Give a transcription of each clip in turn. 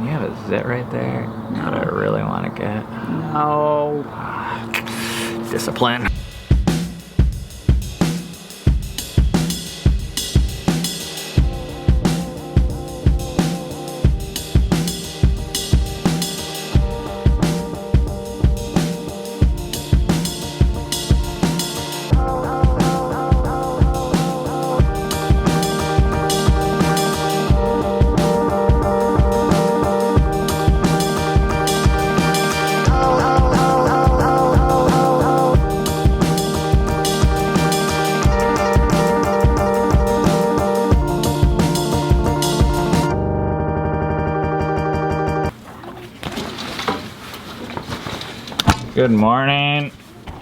Man, you have a zit right there. Not what I really want to get. No. Discipline. Good morning,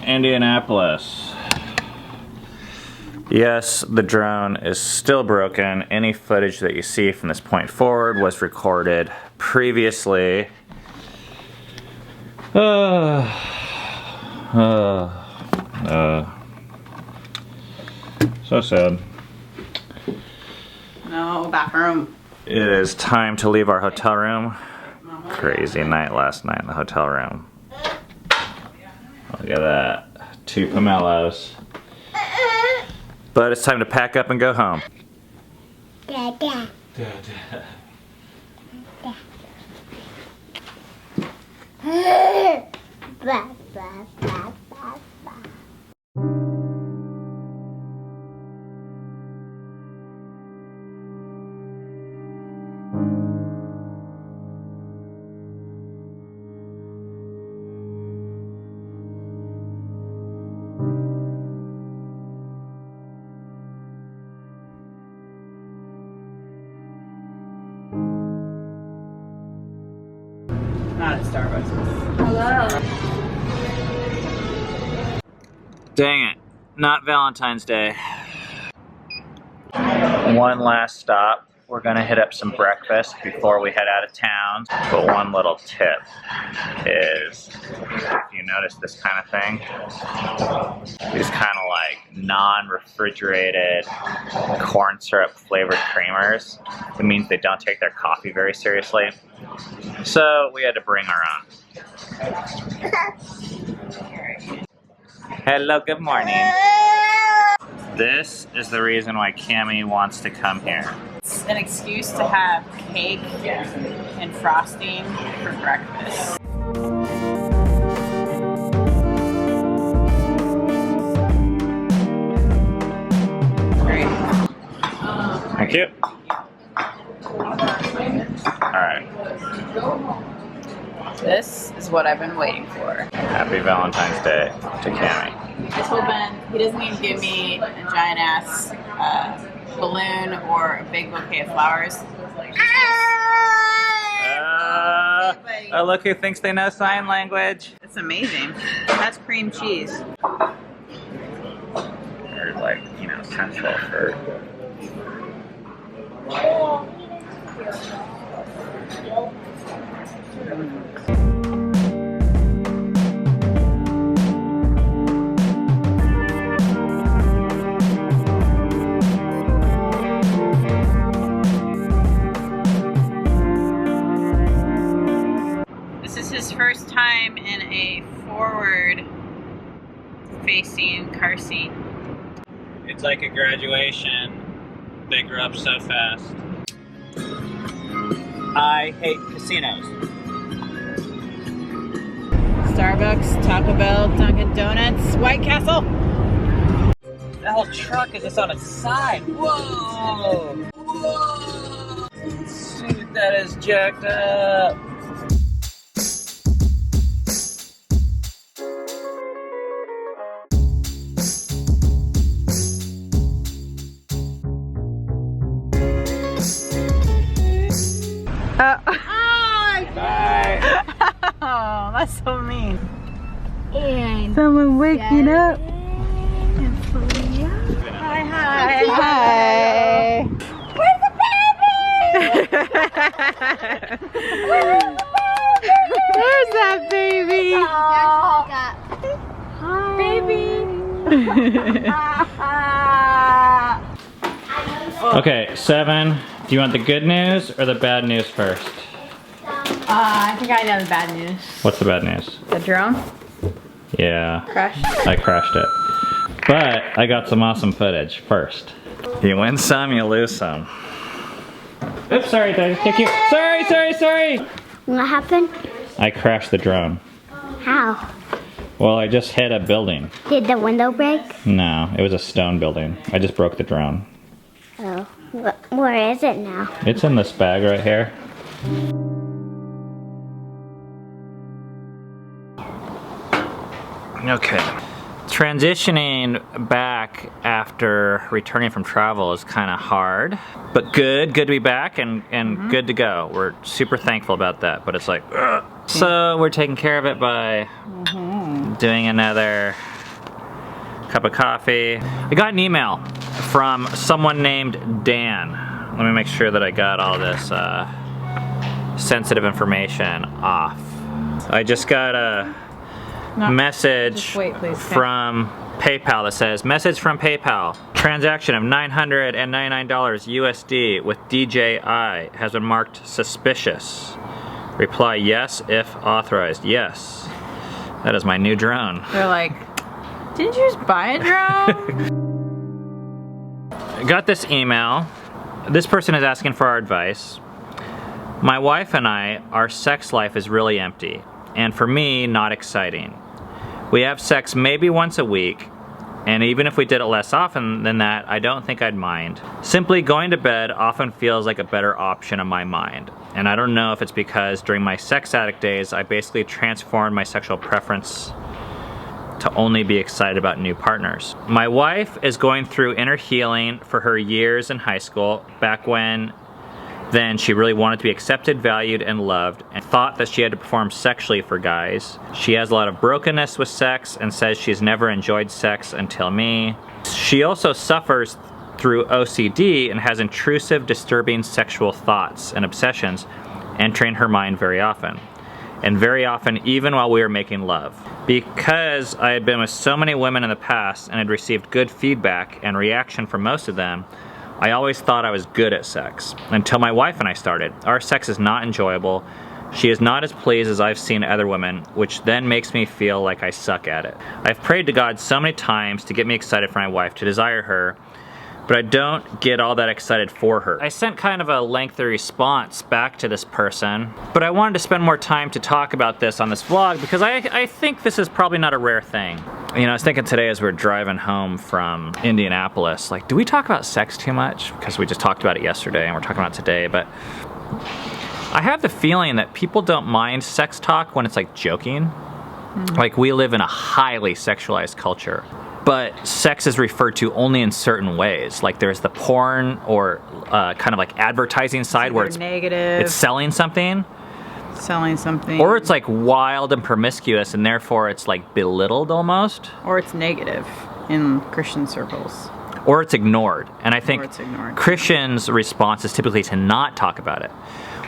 Indianapolis. Yes, the drone is still broken. Any footage that you see from this point forward was recorded previously. So sad. No, bathroom. It is time to leave our hotel room. Crazy night last night in the hotel room. Look at that. 2 pomelos. But it's time to pack up and go home. Dada. Dada. Ba, ba, ba, ba, ba. Not at Starbucks. Hello. Dang it. Not Valentine's Day. One last stop. We're gonna hit up some breakfast before we head out of town. But one little tip is, if you notice this kind of thing, these kind of like non-refrigerated corn syrup flavored creamers, it means they don't take their coffee very seriously. So we had to bring our own. Hello, good morning. This is the reason why Cammie wants to come here. It's an excuse to have cake and frosting for breakfast. Great. Thank you. Alright. This is what I've been waiting for. Happy Valentine's Day to Cammie. I told Ben he doesn't need to give me a giant ass balloon or a big bouquet of flowers. Oh, look who thinks they know sign language. It's amazing. That's cream cheese. Or like, you know, central for... This is his first time in a forward-facing car seat. It's like a graduation. They grew up so fast. I hate casinos. Starbucks, Taco Bell, Dunkin' Donuts, White Castle. That whole truck is just on its side. Whoa! Whoa! Dude, that is jacked up. Bye. Oh, that's so mean. And Someone waking up. and Filia. Hi. Hi. Where's the baby? Where's that baby? Oh. Hi. Baby. Okay, 7. Do you want the good news or the bad news first? I think I know the bad news. What's the bad news? The drone Yeah, crashed. I crashed it. But I got some awesome footage first. You win some, you lose some. Oops, sorry, did I kick you? Sorry! What happened? I crashed the drone. How? Well, I just hit a building. Did the window break? No, it was a stone building. I just broke the drone. Oh. Where is it now? It's in this bag right here. Okay. Transitioning back after returning from travel is kind of hard, but good to be back and good to go. We're super thankful about that, but it's like, ugh. So we're taking care of it by doing another cup of coffee. I got an email from someone named Dan. Let me make sure that I got all this sensitive information off. I just got a message just wait, please. from PayPal that says, message from PayPal. Transaction of $999 USD with DJI has been marked suspicious. Reply yes if authorized. Yes. That is my new drone. They're like, didn't you just buy a drone? I got this email. This person is asking for our advice. My wife and I, our sex life is really empty, and for me, not exciting. We have sex maybe once a week, and even if we did it less often than that, I don't think I'd mind. Simply going to bed often feels like a better option in my mind, and I don't know if it's because during my sex addict days, I basically transformed my sexual preference to only be excited about new partners. My wife is going through inner healing for her years in high school, back when then she really wanted to be accepted, valued, and loved, and thought that she had to perform sexually for guys. She has a lot of brokenness with sex and says she's never enjoyed sex until me. She also suffers through OCD and has intrusive, disturbing sexual thoughts and obsessions entering her mind very often. And very often even while we were making love. Because I had been with so many women in the past and had received good feedback and reaction from most of them, I always thought I was good at sex, until my wife and I started. Our sex is not enjoyable. She is not as pleased as I've seen other women, which then makes me feel like I suck at it. I've prayed to God so many times to get me excited for my wife, to desire her, but I don't get all that excited for her. I sent kind of a lengthy response back to this person, but I wanted to spend more time to talk about this on this vlog because I think this is probably not a rare thing. You know, I was thinking today as we were driving home from Indianapolis, like, do we talk about sex too much? Because we just talked about it yesterday and we're talking about it today, but I have the feeling that people don't mind sex talk when it's like joking. Like, we live in a highly sexualized culture. But sex is referred to only in certain ways. Like, there's the porn or kind of like advertising side where it's negative. It's selling something. Or it's like wild and promiscuous and therefore it's like belittled almost. Or it's negative in Christian circles. Or it's ignored. And I think it's ignored. Christians' response is typically to not talk about it.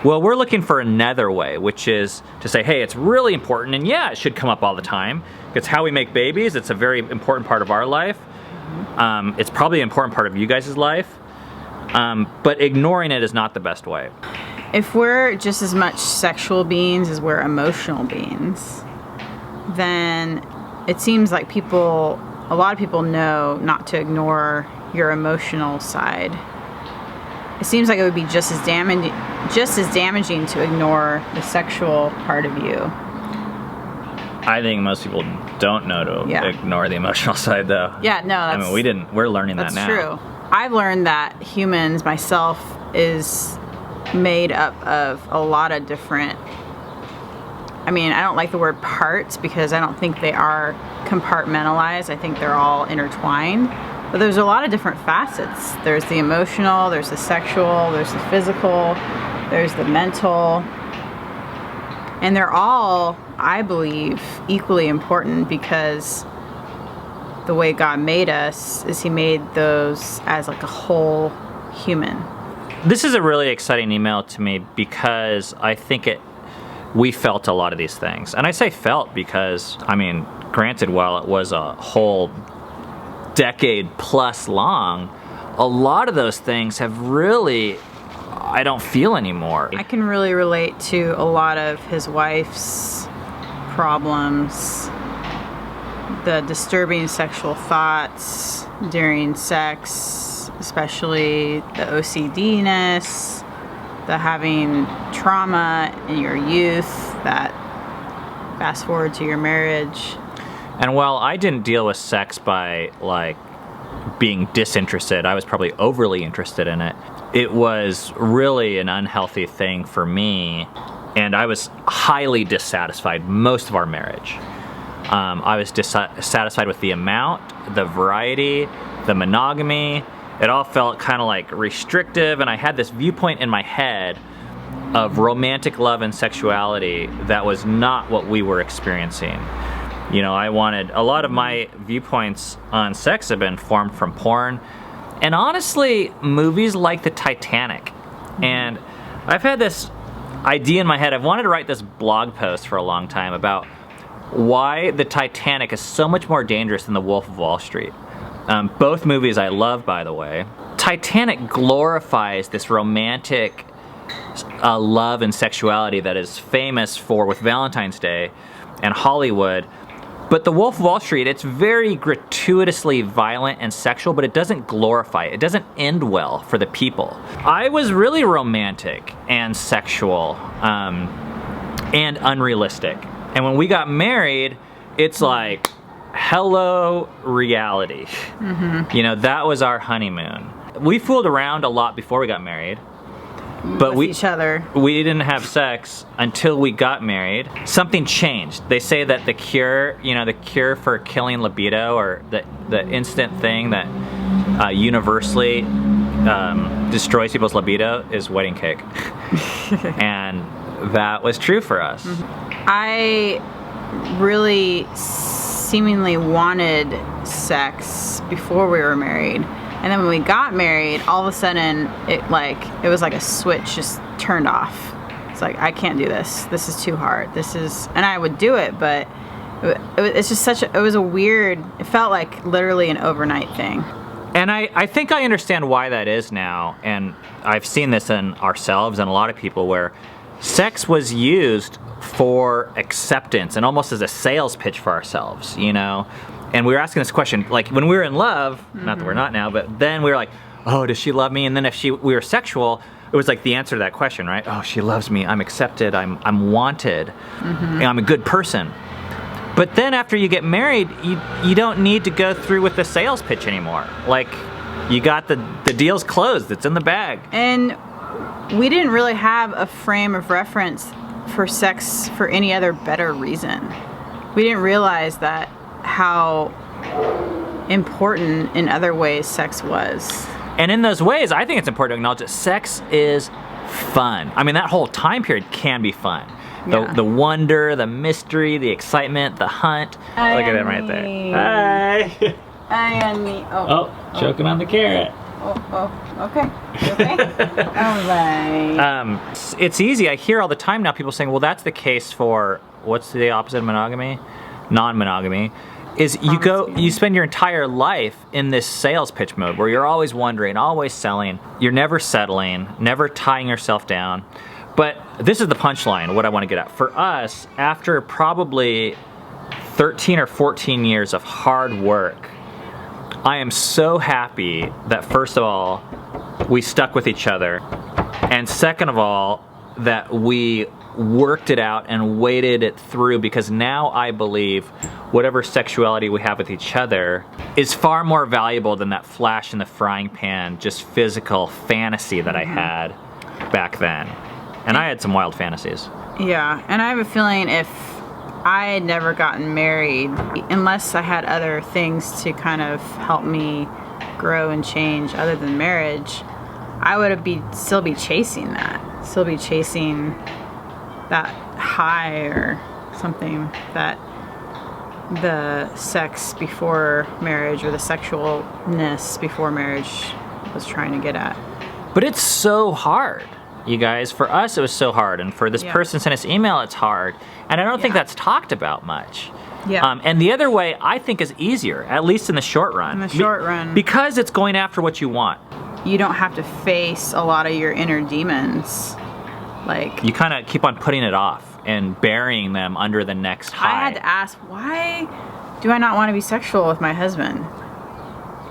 Well, we're looking for another way, which is to say, hey, it's really important, and yeah, it should come up all the time. It's how we make babies. It's a very important part of our life. It's probably an important part of you guys' life. But ignoring it is not the best way. If we're just as much sexual beings as we're emotional beings, then it seems like a lot of people know not to ignore your emotional side. It seems like it would be just as damaging to ignore the sexual part of you. I think most people don't know to ignore the emotional side, though. Yeah, no, that's... I mean, we're learning that now. That's true. I've learned that humans, myself, is made up of a lot of different... I mean, I don't like the word parts because I don't think they are compartmentalized. I think they're all intertwined. But there's a lot of different facets. There's the emotional, there's the sexual, there's the physical, there's the mental. And they're all, I believe, equally important because the way God made us is He made those as like a whole human. This is a really exciting email to me because I think we felt a lot of these things. And I say felt because, I mean, granted, while it was a whole decade plus long, a lot of those things have really, I don't feel anymore. I can really relate to a lot of his wife's problems, the disturbing sexual thoughts during sex, especially the OCD-ness, the having trauma in your youth that fast forward to your marriage. And while I didn't deal with sex by like being disinterested, I was probably overly interested in it. It was really an unhealthy thing for me, and I was highly dissatisfied most of our marriage. I was dissatisfied with the amount, the variety, the monogamy. It all felt kind of like restrictive, and I had this viewpoint in my head of romantic love and sexuality that was not what we were experiencing. You know, I wanted, a lot of my viewpoints on sex have been formed from porn, and honestly, movies like the Titanic. And I've had this idea in my head, I've wanted to write this blog post for a long time about why the Titanic is so much more dangerous than The Wolf of Wall Street. Both movies I love, by the way. Titanic glorifies this romantic love and sexuality that is famous for with Valentine's Day and Hollywood. But The Wolf of Wall Street, it's very gratuitously violent and sexual, but it doesn't glorify it. It doesn't end well for the people. I was really romantic and sexual and unrealistic. And when we got married, it's like, hello, reality. You know, that was our honeymoon. We fooled around a lot before we got married. But with each other. We didn't have sex until we got married. Something changed. They say that the cure, you know, the cure for killing libido, or the instant thing that universally destroys people's libido, is wedding cake. And that was true for us. I really seemingly wanted sex before we were married. And then when we got married, all of a sudden, it was like a switch just turned off. It's like, I can't do this. This is too hard. And I would do it, but it's just it was a weird, it felt like literally an overnight thing. And I think I understand why that is now. And I've seen this in ourselves and a lot of people, where sex was used for acceptance and almost as a sales pitch for ourselves, you know? And we were asking this question, like when we were in love, not that we're not now, but then we were like, oh, does she love me? And then if we were sexual, it was like the answer to that question, right? Oh, she loves me, I'm accepted, I'm wanted, and I'm a good person. But then after you get married, you don't need to go through with the sales pitch anymore. Like, you got the deal's closed, it's in the bag. And we didn't really have a frame of reference for sex for any other better reason. We didn't realize that how important in other ways sex was. And in those ways, I think it's important to acknowledge that sex is fun. I mean, that whole time period can be fun. The wonder, the mystery, the excitement, the hunt. Hi, look at him right there. Hi. Hi, Annie. Oh, choking on the carrot. Okay. You okay? All right. It's easy. I hear all the time now people saying, well, that's the case for, what's the opposite of monogamy? Non-monogamy. Is you spend your entire life in this sales pitch mode where you're always wondering, always selling. You're never settling, never tying yourself down. But this is the punchline, what I want to get at. For us, after probably 13 or 14 years of hard work, I am so happy that, first of all, we stuck with each other. And second of all, that we worked it out and waited it through, because now I believe whatever sexuality we have with each other is far more valuable than that flash in the frying pan, just physical fantasy that I had back then. And I had some wild fantasies. Yeah, and I have a feeling if I had never gotten married, unless I had other things to kind of help me grow and change other than marriage, I would still be chasing that. Still be chasing that high or something that the sex before marriage or the sexualness before marriage was trying to get at. But it's so hard, you guys. For us, it was so hard. And for this person sent us email, it's hard. And I don't think that's talked about much. Yeah. And the other way, I think, is easier, at least in the short run. In the short run. Because it's going after what you want. you don't have to face a lot of your inner demons. Like, you kind of keep on putting it off and burying them under the next high. I had to ask, why do I not want to be sexual with my husband?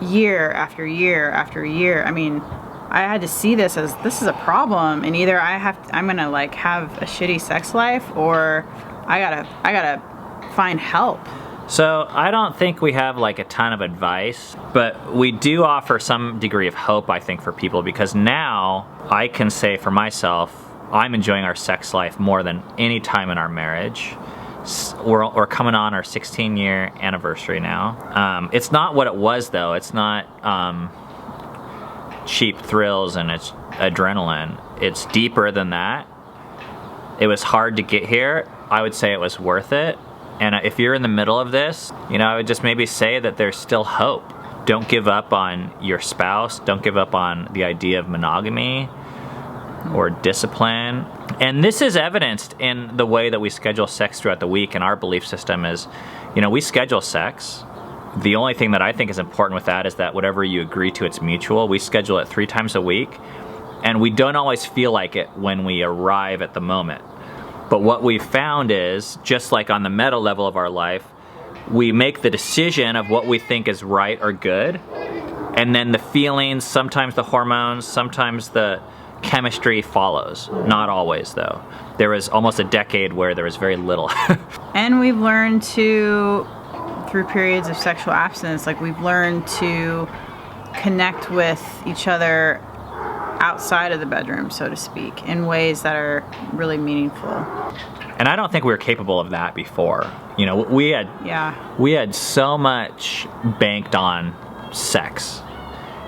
Year after year after year. I mean, I had to see this as, this is a problem, and either I'm gonna like have a shitty sex life, or I gotta find help. So I don't think we have like a ton of advice, but we do offer some degree of hope, I think, for people, because now I can say for myself, I'm enjoying our sex life more than any time in our marriage. We're coming on our 16-year anniversary now. It's not what it was, though. It's not cheap thrills and it's adrenaline. It's deeper than that. It was hard to get here. I would say it was worth it. And if you're in the middle of this, you know, I would just maybe say that there's still hope. Don't give up on your spouse. Don't give up on the idea of monogamy or discipline. And this is evidenced in the way that we schedule sex throughout the week. And our belief system is, you know, we schedule sex. The only thing that I think is important with that is that whatever you agree to, it's mutual. We schedule it 3 times a week. And we don't always feel like it when we arrive at the moment. But what we've found is, just like on the meta level of our life, we make the decision of what we think is right or good. And then the feelings, sometimes the hormones, sometimes the chemistry follows. Not always, though. There was almost a decade where there was very little. And we've learned to, through periods of sexual abstinence, like we've learned to connect with each other outside of the bedroom, so to speak, in ways that are really meaningful. And I don't think we were capable of that before. You know, we had so much banked on sex.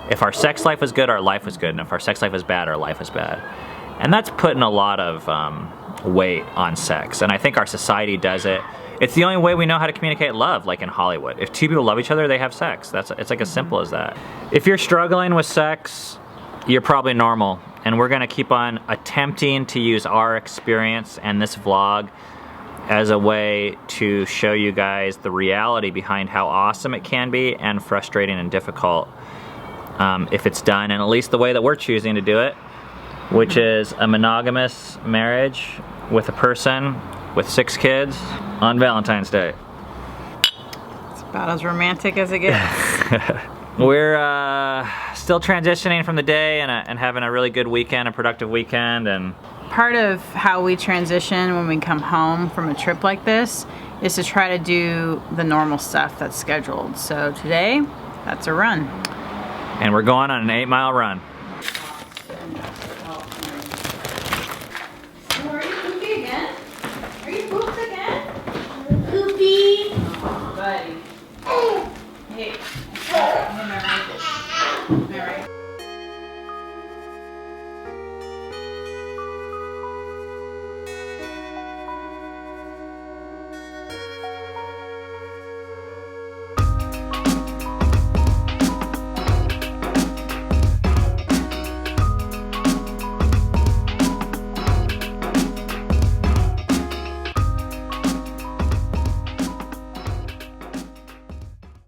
If our sex life was good, our life was good. And if our sex life was bad, our life was bad. And that's putting a lot of weight on sex. And I think our society does it. It's the only way we know how to communicate love, like in Hollywood. If 2 people love each other, they have sex. It's like as simple as that. If you're struggling with sex, you're probably normal. And we're gonna keep on attempting to use our experience and this vlog as a way to show you guys the reality behind how awesome it can be and frustrating and difficult if it's done, and at least the way that we're choosing to do it, which is a monogamous marriage with a person with 6 kids on Valentine's Day. It's about as romantic as it gets. We're still transitioning from the day and having a really good weekend, a productive weekend. And part of how we transition when we come home from a trip like this is to try to do the normal stuff that's scheduled. So today, that's a run. And we're going on an 8-mile run. Oh, are you poopy again? Are you pooped again? Poopy. Oh, buddy. Hey, give me my blanket.